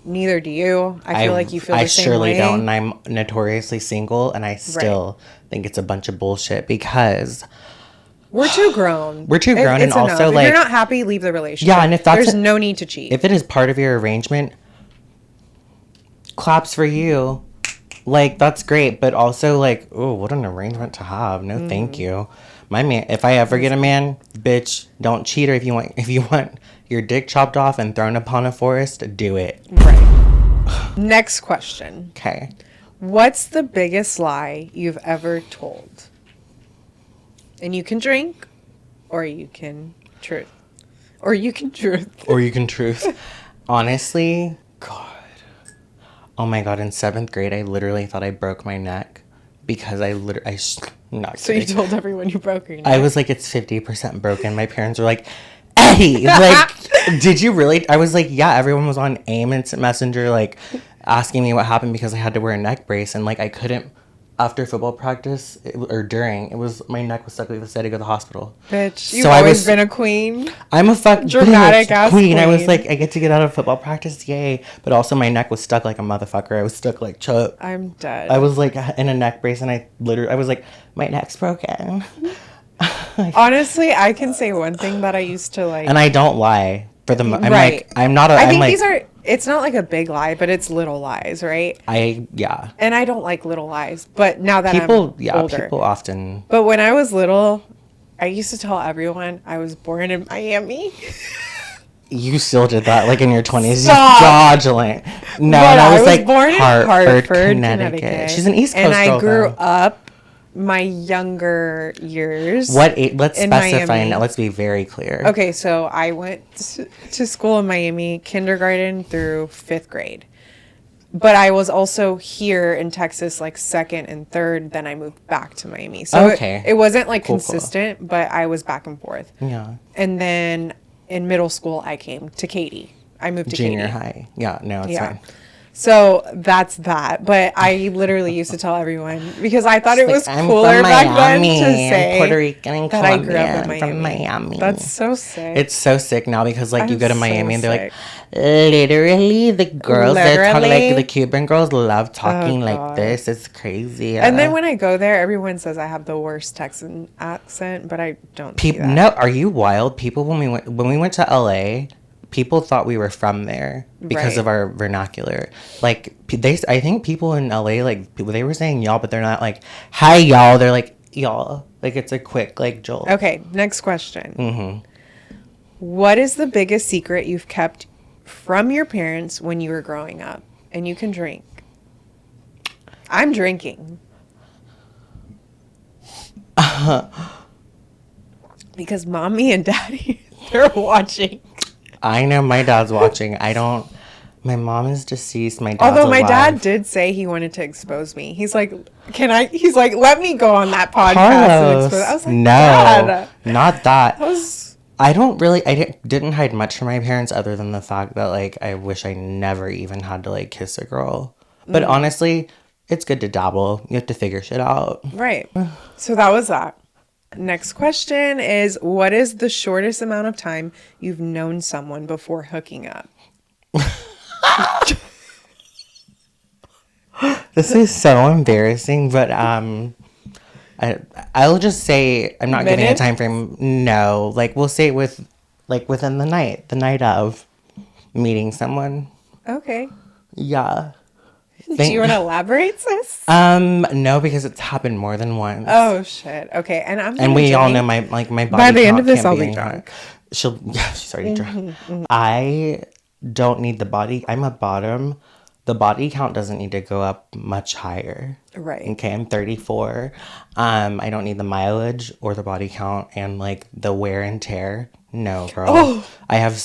Neither do you. I feel like you feel the same way. I surely don't, and I'm notoriously single, and I still think it's a bunch of bullshit because we're too grown. We're too grown, and also if you're not happy, leave the relationship. Yeah, and if that's there's no need to cheat. If it is part of your arrangement, claps for you. Like, that's great, but also like, oh, what an arrangement to have. No, thank you. My man, if I ever get a man, bitch, don't cheat. Or if you want your dick chopped off and thrown upon a forest, do it. Right. Next question. Okay. What's the biggest lie you've ever told? And you can drink, or you can truth. Or you can truth. Honestly, God. Oh my God, in 7th grade, I literally thought I broke my neck because not So kidding. you told everyone you broke your neck? I was like, it's 50% broken. My parents were like, Eddie, like, did you really? I was like, yeah, everyone was on AIM Instant Messenger, like, asking me what happened because I had to wear a neck brace. And, like, I couldn't, after football practice, my neck was stuck. We had to go to the hospital. Bitch, you've always been a queen. I'm a dramatic ass queen. I was like, I get to get out of football practice, yay. But also my neck was stuck like a motherfucker. I was stuck like Chuck. I'm dead. I was like in a neck brace, and I was like, my neck's broken. Honestly, I can say one thing that I used to like. And I don't lie. I'm right. like, I'm not a... I think these are... It's not like a big lie, but it's little lies, right? Yeah. And I don't like little lies, but now that I'm older. People often... But when I was little, I used to tell everyone I was born in Miami. You still did that, like, in your 20s. Stop. Fraudulent. No, But I was like, born in Hartford, Connecticut. She's an East Coast and I girl, grew though. up my younger years. Let's in specify Miami. now. Let's be very clear. Okay, so I went to school in Miami, kindergarten through 5th grade. But I was also here in Texas, like, 2nd and 3rd. Then I moved back to Miami. So Okay. it wasn't, like, Cool. consistent, but I was back and forth. Yeah. And then in middle school, I came to Katy. I moved to Junior Katy. high. Yeah, no, it's fine. So that's that. But I literally used to tell everyone because I thought it was I'm cooler from back then Miami. to say Puerto Rican and that I grew up in Colombian. From Miami. That's so sick. It's so sick now because, like, you go to I'm so Miami and they're like, sick. literally, the girls that talk, Literally? like, the Cuban girls love talking Oh, like God. this. It's crazy. And then when I go there, everyone says I have the worst Texan accent, but I don't see people, that. no, are you wild? People, when we went to LA, people thought we were from there because Right. of our vernacular. Like, I think people in LA, like, they were saying y'all, but they're not like, hi y'all. They're like, y'all. Like, it's a quick, like, jolt. Okay, next question. Mm-hmm. What is the biggest secret you've kept from your parents when you were growing up? And you can drink. I'm drinking. Because mommy and daddy, they're watching. I know my dad's watching. My mom is deceased. My dad's Although my alive. dad did say he wanted to expose me. He's like, he's like, let me go on that podcast and Carlos, expose. I was like, no, Dad, not that. that was I didn't hide much from my parents other than the fact that, like, I wish I never even had to, like, kiss a girl. But honestly, it's good to dabble. You have to figure shit out. right. So that was that. Next question is, what is the shortest amount of time you've known someone before hooking up? This is so embarrassing, but I'll just say I'm not giving a Minutes? time frame. No, like, we'll say within the night of meeting someone. Okay. Yeah. Do you want to elaborate, sis? No, because it's happened more than once. Oh shit. Okay. And We all know my body. By the end of count this, can't I'll be be any drunk. higher. She's already drunk. I don't need the body. I'm a bottom. The body count doesn't need to go up much higher. Right. Okay, I'm 34. I don't need the mileage or the body count and, like, the wear and tear. No, girl. Oh. I have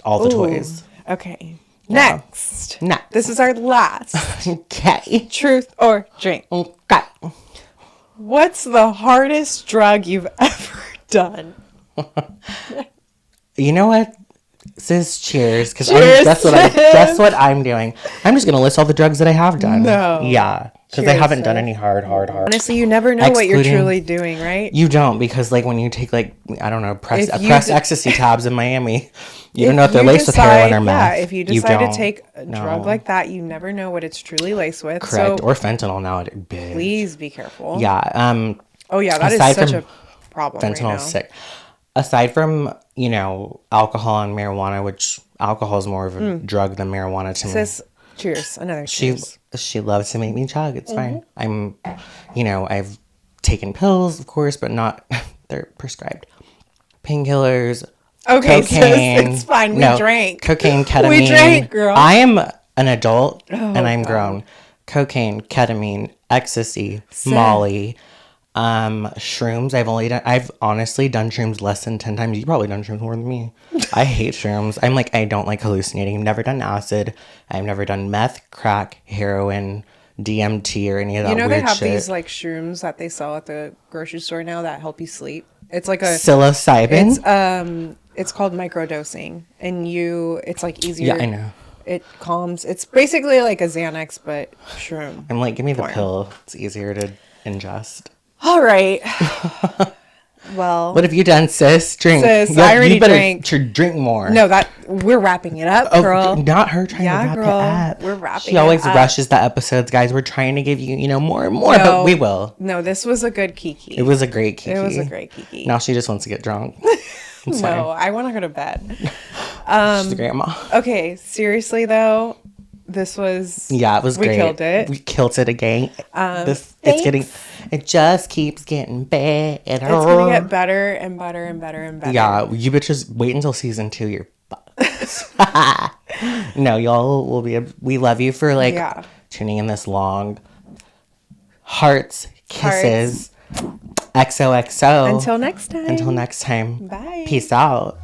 all the Ooh. toys. Okay. Yeah. Next. Next. This is our last. Okay. Truth or drink. Okay. What's the hardest drug you've ever done? You know what? Sis, cheers. Because Cheers, that's what I'm doing. I'm just gonna list all the drugs that I have done. No. Yeah. Because I Cheers, haven't done sis. any hard. Honestly, you never know what you're Excluding- truly doing, right? You don't, because, like, when you take, like, I don't know, press If you ecstasy tabs in Miami, you don't If know if they're you laced with heroin or decide- meth. Yeah, if you decide to don't. take a drug No. like that, you never know what it's truly laced with. Correct. So Or fentanyl nowadays. Bitch. please be careful. Yeah. Oh yeah, that is aside such from a problem right Fentanyl now. is sick. Aside from, alcohol and marijuana, which alcohol is more of a drug than marijuana to me. Sis, cheers. Another cheers. She loves to make me chug. It's fine. Mm-hmm. I've taken pills, of course, but not they're prescribed. Painkillers, Okay, cocaine. sis, it's fine. We No, drank. Cocaine, ketamine. We drank, girl. I am an adult and I'm God. grown. Cocaine, ketamine, ecstasy, Molly, shrooms. I've honestly done shrooms less than 10 times. You've probably done shrooms more than me. I hate shrooms. I don't like hallucinating. I've never done acid. I've never done meth, crack, heroin, DMT, or any of that You know weird they have shit. these like shrooms that they sell at the grocery store now that help you sleep. It's like a Psilocybin? it's called microdosing, and it's like easier. Yeah, I know. It calms. It's basically like a Xanax but shroom. I'm like, give me the Form. pill. It's easier to ingest. All right. Well, What have you done, sis? Drink. Sis, You I already you better drank. drink more. no, that we're wrapping it up, Oh, girl. not her trying Yeah, to wrap girl. it up. We're wrapping She always it up. rushes the episodes, guys. We're trying to give you, more and more, No. but we will. No, this was a good kiki. It was a great kiki. It was a great kiki. Now she just wants to get drunk. It's no, fine. I want to go to bed. She's a grandma. Okay, seriously though, this was Yeah, it was great. We killed it. We killed it again. It just keeps getting better. It's gonna get better and better and better and better. Yeah, you bitches wait until season 2. You're fucked. No, y'all will be. We love you for like Yeah. tuning in this long. Hearts, kisses, XOXO. Until next time. Until next time. Bye. Peace out.